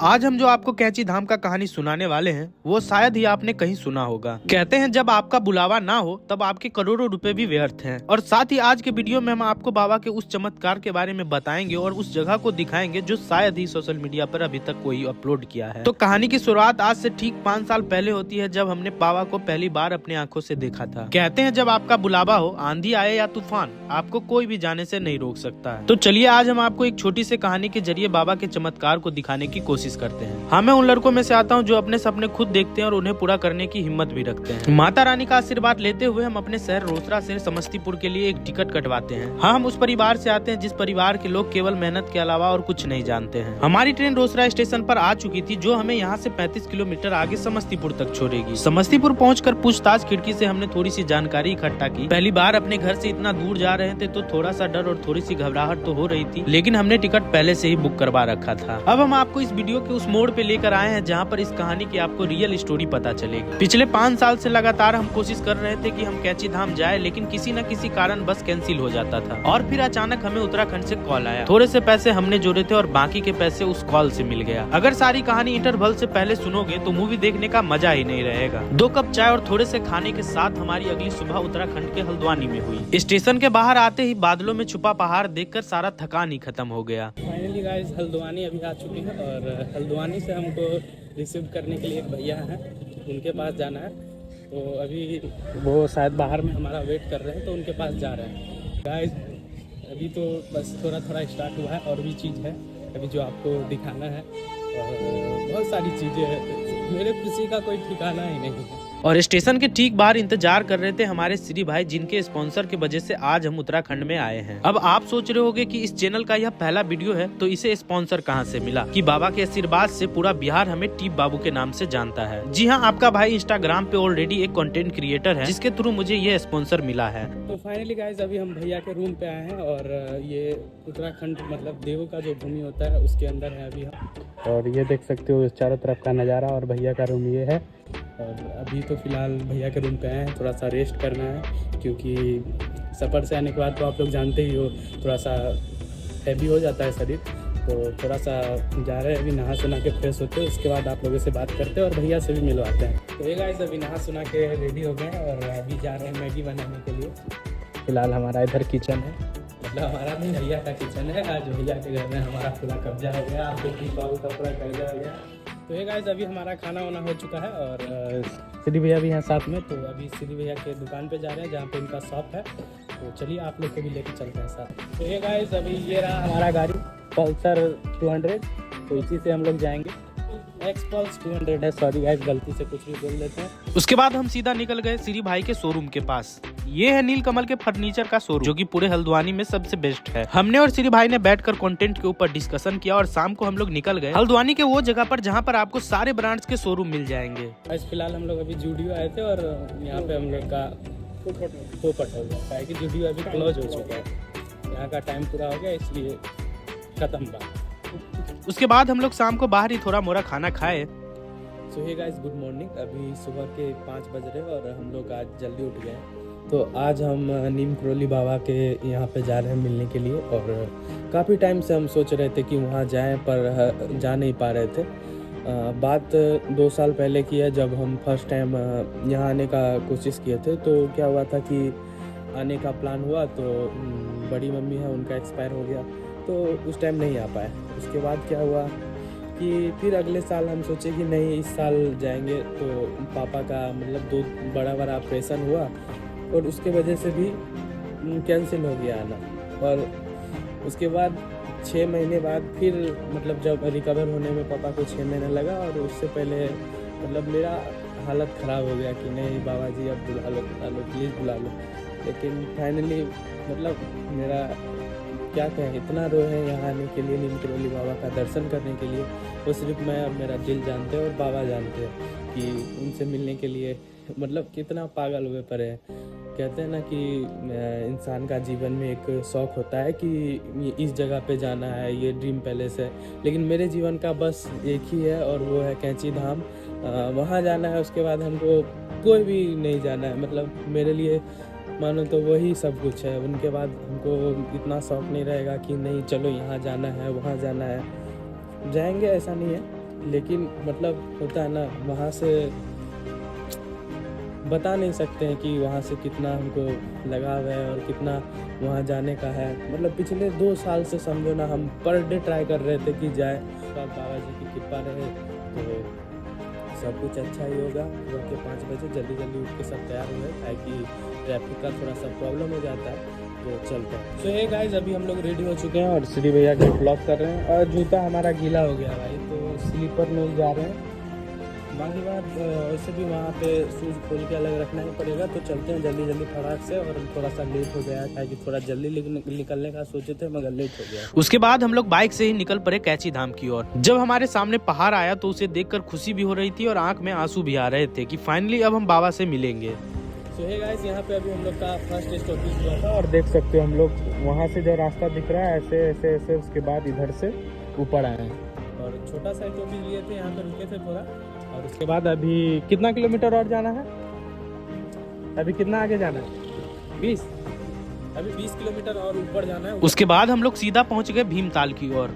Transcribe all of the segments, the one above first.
आज हम जो आपको कैंची धाम का कहानी सुनाने वाले हैं वो शायद ही आपने कहीं सुना होगा। कहते हैं जब आपका बुलावा ना हो तब आपके करोड़ों रुपए भी व्यर्थ हैं। और साथ ही आज के वीडियो में हम आपको बाबा के उस चमत्कार के बारे में बताएंगे और उस जगह को दिखाएंगे जो शायद ही सोशल मीडिया पर अभी तक कोई अपलोड किया है। तो कहानी की शुरुआत आज से ठीक 5 साल पहले होती है जब हमने बाबा को पहली बार अपनी आंखों से देखा था। कहते हैं जब आपका बुलावा हो, आंधी आए या तूफान, आपको कोई भी जाने से नहीं रोक सकता है। तो चलिए आज हम आपको एक छोटी सी कहानी के जरिए बाबा के चमत्कार को दिखाने की कोशिश करते हैं। हाँ, मैं उन लड़कों में से आता हूँ जो अपने सपने खुद देखते हैं और उन्हें पूरा करने की हिम्मत भी रखते हैं। माता रानी का आशीर्वाद लेते हुए हम अपने शहर रोसड़ा से समस्तीपुर के लिए एक टिकट कटवाते हैं। हाँ, हम उस परिवार से आते हैं जिस परिवार के लोग केवल मेहनत के अलावा और कुछ नहीं जानते हैं। हमारी ट्रेन रोसड़ा स्टेशन पर आ चुकी थी जो हमें यहाँ से 35 किलोमीटर आगे समस्तीपुर तक छोड़ेगी। समस्तीपुर पहुंचकर पूछताछ खिड़की से हमने थोड़ी सी जानकारी इकट्ठा की। पहली बार अपने घर से इतना दूर जा रहे थे तो थोड़ा सा डर और थोड़ी सी घबराहट तो हो रही थी, लेकिन हमने टिकट पहले से ही बुक करवा रखा था। अब हम आपको इस वीडियो के उस मोड़ पे लेकर आए हैं जहाँ पर इस कहानी की आपको रियल स्टोरी पता चलेगी। पिछले 5 साल से लगातार हम कोशिश कर रहे थे कि हम कैंची धाम जाए, लेकिन किसी न किसी कारण बस कैंसिल हो जाता था। और फिर अचानक हमें उत्तराखंड से कॉल आया। थोड़े से पैसे हमने जोड़े थे और बाकी के पैसे उस कॉल से मिल गया। अगर सारी कहानी इंटरवल से पहले सुनोगे तो मूवी देखने का मजा ही नहीं रहेगा। 2 कप चाय और थोड़े से खाने के साथ हमारी अगली सुबह उत्तराखंड के हल्द्वानी में हुई। स्टेशन के बाहर आते ही बादलों में छुपा पहाड़ देखकर सारा थकान ही खत्म हो गया। फाइनली गाइस हल्द्वानी अभी आ चुकी है और हल्द्वानी से हमको रिसीव करने के लिए एक भैया हैं, उनके पास जाना है। तो अभी वो शायद बाहर में हमारा वेट कर रहे हैं तो उनके पास जा रहे हैं। गाइस अभी तो बस थोड़ा थोड़ा स्टार्ट हुआ है और भी चीज़ है अभी जो आपको दिखाना है और बहुत सारी चीज़ें हैं। मेरे खुशी का कोई ठिकाना ही नहीं है। और स्टेशन के ठीक बाहर इंतजार कर रहे थे हमारे श्री भाई, जिनके स्पॉन्सर की वजह से आज हम उत्तराखंड में आए हैं। अब आप सोच रहे होंगे कि इस चैनल का यह पहला वीडियो है तो इसे स्पॉन्सर कहां से मिला? कि बाबा के आशीर्वाद से पूरा बिहार हमें टीप बाबू के नाम से जानता है। जी हाँ, आपका भाई इंस्टाग्राम पे ऑलरेडी एक कंटेंट क्रिएटर है जिसके थ्रू मुझे ये स्पॉन्सर मिला है। तो फाइनली गाइस अभी हम भैया के रूम पे आए हैं और ये उत्तराखंड मतलब देवों का जो भूमि होता है उसके अंदर है अभी हम। और ये देख सकते हो चारों तरफ का नज़ारा और भैया का रूम ये है। और अभी तो फिलहाल भैया के रूम पे आए हैं, थोड़ा सा रेस्ट करना है क्योंकि सफ़र से आने के बाद तो आप लोग जानते ही हो थोड़ा सा हैवी हो जाता है शरीर। तो थोड़ा सा जा रहे हैं अभी, नहा सुना के फ्रेश होते हैं, उसके बाद आप लोगों से बात करते हैं और भैया से भी मिलवाते हैं। तो ये गाइस अभी नहा सुना के रेडी हो गए हैं और अभी जा रहे हैं मैगी बनाने के लिए। फिलहाल हमारा इधर किचन है, मतलब हमारा नहीं भैया का किचन है। आज भैया के घर में हमारा पूरा कब्जा हो गया, आपको टीप बाबू का पूरा कब्जा हो गया। तो ये गाइस अभी हमारा खाना वाना हो चुका है और श्री भैया भी हैं साथ में। तो अभी श्री भैया के दुकान पे जा रहे हैं जहाँ पे उनका शॉप है। तो चलिए आप लोग को भी लेके चलते हैं साथ। तो ये गाइस अभी ये रहा हमारा गाड़ी पल्सर 200, तो इसी से हम लोग जाएंगे। एक्सपल्स 200 है, सॉरी गाइस गलती से कुछ भी बोल देते हैं। उसके बाद हम सीधा निकल गए श्री भाई के शोरूम के पास। ये है नीलकमल के फर्नीचर का शोरूम जो कि पूरे हल्द्वानी में सबसे बेस्ट है। हमने और श्री भाई ने बैठकर कंटेंट के ऊपर डिस्कशन किया और शाम को हम लोग निकल गए हल्द्वानी के वो जगह पर जहाँ पर आपको सारे ब्रांड्स के शोरूम मिल जाएंगे। आज फिलहाल हम लोग अभी जूडियो आए थे और यहाँ पे हम लोग का पोपट हो गया है कि जूडियो अभी क्लोज हो चुका है। यहाँ का टाइम पूरा हो गया इसलिए खत्म बात। उसके बाद हम लोग शाम को बाहर ही थोड़ा मोड़ा खाना खाए। सो हे गाइस गुड मॉर्निंग, अभी सुबह के 5 बज रहे और हम लोग आज जल्दी उठ गए। तो आज हम नीम करोली बाबा के यहाँ पे जा रहे हैं मिलने के लिए और काफ़ी टाइम से हम सोच रहे थे कि वहाँ जाएं पर जा नहीं पा रहे थे। बात 2 साल पहले की है जब हम फर्स्ट टाइम यहाँ आने का कोशिश किए थे। तो क्या हुआ था कि आने का प्लान हुआ तो बड़ी मम्मी है उनका एक्सपायर हो गया तो उस टाइम नहीं आ पाए। उसके बाद क्या हुआ कि फिर अगले साल हम सोचे कि नहीं इस साल जाएंगे। तो पापा का मतलब 2 बड़ा ऑपरेशन हुआ और उसके वजह से भी कैंसिल हो गया आना। और उसके बाद 6 महीने बाद फिर मतलब जब रिकवर होने में पापा को 6 महीने लगा और उससे पहले मतलब मेरा हालत ख़राब हो गया कि नहीं बाबा जी अब बुला लो प्लीज़ बुला लो। लेकिन फाइनली मतलब मेरा क्या कहें इतना रोए हैं यहाँ आने के लिए नीम करोली बाबा का दर्शन करने के लिए। वो सिर्फ मैं और मेरा दिल जानते हैं और बाबा जानते हैं कि उनसे मिलने के लिए मतलब कितना पागल हुए पड़े हैं। कहते हैं ना कि इंसान का जीवन में एक शौक़ होता है कि इस जगह पे जाना है, ये ड्रीम पैलेस है। लेकिन मेरे जीवन का बस एक ही है और वो है कैंची धाम। वहाँ जाना है, उसके बाद हमको कोई भी नहीं जाना है। मतलब मेरे लिए मानो तो वही सब कुछ है। उनके बाद हमको इतना शौक़ नहीं रहेगा कि नहीं चलो यहाँ जाना है वहाँ जाना है। जाएंगे ऐसा नहीं है, लेकिन मतलब होता है ना, वहाँ से बता नहीं सकते हैं कि वहाँ से कितना हमको लगाव है और कितना वहाँ जाने का है। मतलब पिछले 2 साल से समझो ना, हम पर डे ट्राई कर रहे थे कि जाए। बाबा जी की कृपा रहे तो सब कुछ अच्छा ही होगा। सुबह के 5 बजे जल्दी उठ के सब तैयार हुए, ताकि ट्रैफिक का थोड़ा सा प्रॉब्लम हो जाता है, तो चलते हैं। तो ये गाइस, अभी हम लोग रेडी हो चुके हैं और श्री भैया के ब्लॉक कर रहे हैं। और जूता हमारा गीला हो गया भाई, तो स्लीपर में जा रहे हैं। बाकी बात वैसे भी वहाँ पे शूज़ खोल के अलग रखना ही पड़ेगा। तो चलते हैं जल्दी फटाक से। और थोड़ा सा लेट हो गया है, कि थोड़ा जल्दी निकलने का सोचे थे, मगर लेट हो गया। उसके बाद हम लोग बाइक से ही निकल पड़े कैची धाम की ओर। जब हमारे सामने पहाड़ आया तो उसे देखकर खुशी भी हो रही थी और आंख में आंसू भी आ रहे थे कि फाइनली अब हम बाबा से मिलेंगे। तो हे गाइस, यहाँ पे अभी हम लोग का फर्स्ट स्टॉपेज हुआ था और देख सकते हो हम लोग वहाँ से जो रास्ता दिख रहा है ऐसे उसके बाद इधर से ऊपर आए हैं और छोटा सा स्टॉपेज लिए थे, यहाँ पे रुके थे थोड़ा। और उसके बाद अभी कितना किलोमीटर और जाना है? अभी कितना आगे जाना है? 20। अभी 20 किलोमीटर और ऊपर जाना है। उसके बाद हम लोग सीधा पहुंच गए भीमताल की ओर।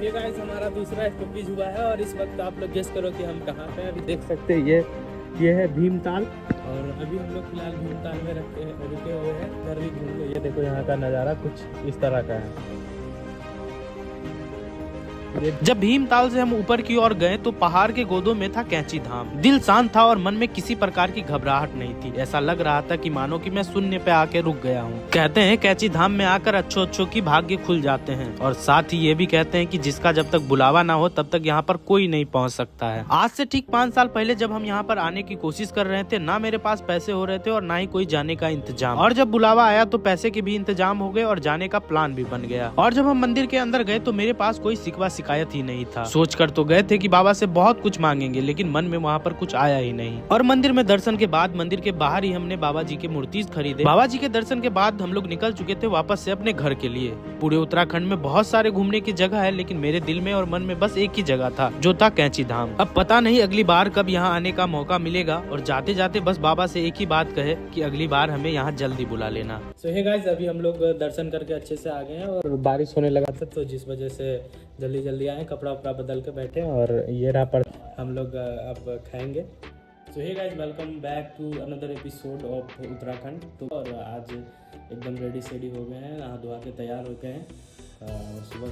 ये गाइस हमारा दूसरा स्टॉपेज हुआ है और इस वक्त आप लोग गेस करो कि हम कहाँ पे हैं। अभी देख सकते हैं ये है भीमताल और अभी हम लोग फिलहाल भीमताल में रुके हुए हैं। इधर भी घूम लो, ये देखो यहाँ का नज़ारा कुछ इस तरह का है। जब भीमताल से हम ऊपर की ओर गए तो पहाड़ के गोदों में था कैची धाम। दिल शांत था और मन में किसी प्रकार की घबराहट नहीं थी। ऐसा लग रहा था कि मानो कि मैं शून्य पे आके रुक गया हूँ। कहते हैं कैची धाम में आकर अच्छों की भाग्य खुल जाते हैं और साथ ही ये भी कहते हैं कि जिसका जब तक बुलावा ना हो तब तक यहाँ पर कोई नहीं पहुँच सकता है। आज से ठीक 5 साल पहले जब हम यहाँ पर आने की कोशिश कर रहे थे, ना मेरे पास पैसे हो रहे थे और ना ही कोई जाने का इंतजाम। और जब बुलावा आया तो पैसे के भी इंतजाम हो गए और जाने का प्लान भी बन गया। और जब हम मंदिर के अंदर गए तो मेरे पास कोई शिकवा शिकायत ही नहीं था। सोचकर तो गए थे कि बाबा से बहुत कुछ मांगेंगे, लेकिन मन में वहाँ पर कुछ आया ही नहीं। और मंदिर में दर्शन के बाद मंदिर के बाहर ही हमने बाबा जी के मूर्ति खरीदे। बाबा जी के दर्शन के बाद हम लोग निकल चुके थे वापस से अपने घर के लिए। पूरे उत्तराखंड में बहुत सारे घूमने की जगह है, लेकिन मेरे दिल में और मन में बस एक ही जगह था, जो था कैची धाम। अब पता नहीं अगली बार कब यहाँ आने का मौका मिलेगा और जाते जाते बस बाबा से एक ही बात कहे कि अगली बार हमें यहाँ जल्दी बुला लेना। सो हे गाइस, अभी हम लोग दर्शन करके अच्छे से आ गए हैं और बारिश होने लगा था, तो जिस वजह से जल्दी आए, कपड़ा उपड़ा बदल के बैठे और ये रहा पर हम लोग अब खाएंगे। So hey guys, welcome back to another episode of Uttarakhand. तो और आज एकदम रेडी सेडी हो गए हैं, नहा धोआ के तैयार हो गए हैं।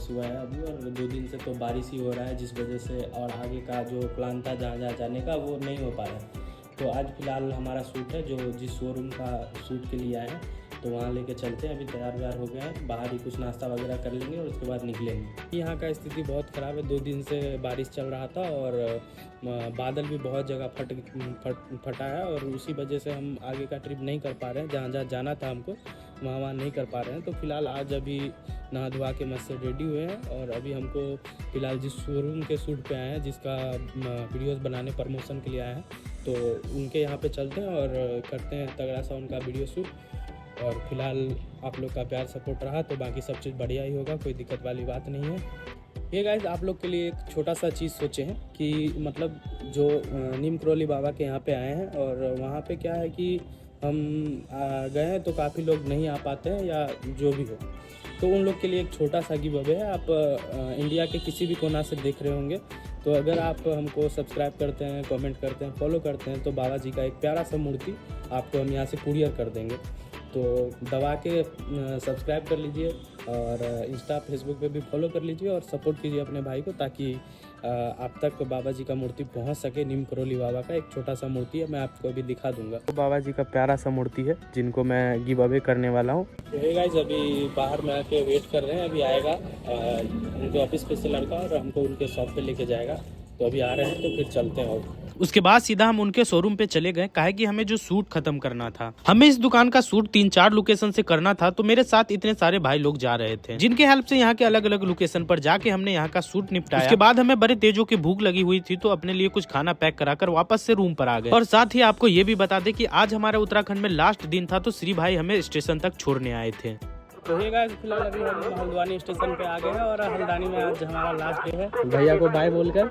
सुबह है अभी और 2 दिन से तो बारिश ही हो रहा है, जिस वजह से और आगे का जो प्लान था जहाँ जाने का वो नहीं हो पा रहा है। तो आज फिलहाल हमारा शूट है, जो जिस शोरूम का शूट के लिए आए हैं तो वहाँ लेके चलते हैं। अभी तैयार हो गए हैं, बाहर ही कुछ नाश्ता वगैरह कर लेंगे और उसके बाद निकलेंगे। यहाँ का स्थिति बहुत ख़राब है, 2 दिन से बारिश चल रहा था और बादल भी बहुत जगह फटा है और उसी वजह से हम आगे का ट्रिप नहीं कर पा रहे हैं। जहाँ जाना था हमको वहाँ नहीं कर पा रहे हैं। तो फिलहाल आज अभी नहा धोआ के मस्त से रेडी हुए हैं और अभी हमको फिलहाल जिस शोरूम के शूट पे आए हैं, जिसका वीडियोस बनाने प्रमोशन के लिए आए हैं, तो उनके यहाँ पे चलते हैं और करते हैं तगड़ा सा उनका वीडियो शूट। और फिलहाल आप लोग का प्यार सपोर्ट रहा तो बाकी सब चीज़ बढ़िया ही होगा, कोई दिक्कत वाली बात नहीं है। ये गाइस, आप लोग के लिए एक छोटा सा चीज़ सोचे हैं कि मतलब जो नीम करोली बाबा के यहाँ पे आए हैं और वहाँ पे क्या है कि हम गए हैं तो काफ़ी लोग नहीं आ पाते हैं या जो भी हो, तो उन लोग के लिए एक छोटा सा गिव अवे है। आप इंडिया के किसी भी कोना से देख रहे होंगे, तो अगर आप हमको सब्सक्राइब करते हैं, कमेंट करते हैं, फॉलो करते हैं, तो बाबा जी का एक प्यारा सा मूर्ति आपको हम यहाँ से कुरियर कर देंगे। तो दबा के सब्सक्राइब कर लीजिए और इंस्टा फेसबुक पे भी फॉलो कर लीजिए और सपोर्ट कीजिए अपने भाई को, ताकि आप तक बाबा जी का मूर्ति पहुंच सके। नीम करोली बाबा का एक छोटा सा मूर्ति है, मैं आपको अभी दिखा दूंगा। तो बाबा जी का प्यारा सा मूर्ति है जिनको मैं गिव अवे करने वाला हूँ। तो गाइस, अभी बाहर में आके वेट कर रहे हैं, अभी आएगा उनके ऑफिस पे से लड़का और हमको उनके शॉप पे लेके जाएगा। तो अभी आ रहे हैं, तो फिर चलते हैं। और उसके बाद सीधा हम उनके शोरूम पे चले गए, काहे कि हमें जो सूट खत्म करना था। हमें इस दुकान का सूट 3-4 लोकेशन से करना था, तो मेरे साथ इतने सारे भाई लोग जा रहे थे, जिनके हेल्प से यहाँ के अलग अलग लोकेशन पर जाके हमने यहाँ का सूट निपटाया। उसके बाद हमें बड़े तेजों की भूख लगी हुई थी, तो अपने लिए कुछ खाना पैक कराकर वापस से रूम पर आ गए। और साथ ही आपको ये भी बता दें कि आज हमारे उत्तराखंड में लास्ट दिन था, तो श्री भाई हमें स्टेशन तक छोड़ने आए थे। तो ये गाइस, फिलहाल अभी हम हल्द्वानी स्टेशन पे आ गए हैं और हल्द्वानी में आज हमारा लास्ट डे है। भैया को बाय बोलकर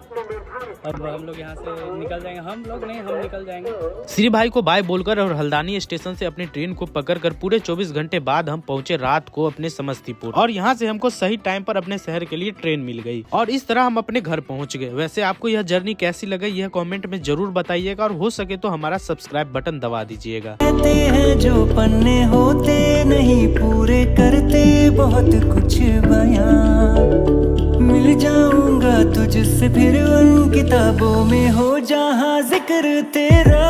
अब हम लोग यहाँ से निकल जाएंगे, हम लोग नहीं, हम निकल जाएंगे। श्री भाई को बाय बोलकर और हल्द्वानी स्टेशन से अपनी ट्रेन को पकड़कर पूरे 24 घंटे बाद हम पहुंचे रात को अपने समस्तीपुर, और यहाँ से हमको सही टाइम पर अपने शहर के लिए ट्रेन मिल गई और इस तरह हम अपने घर पहुंच गए। वैसे आपको यह जर्नी कैसी लगी यह कमेंट में जरूर बताइएगा, और हो सके तो हमारा सब्सक्राइब बटन दबा दीजिएगा। कहते हैं जो पन्ने होते नहीं पूरे करते बहुत कुछ बयां, मिल जाऊंगा तुझसे फिर उन किताबों में हो जहां जिक्र तेरा।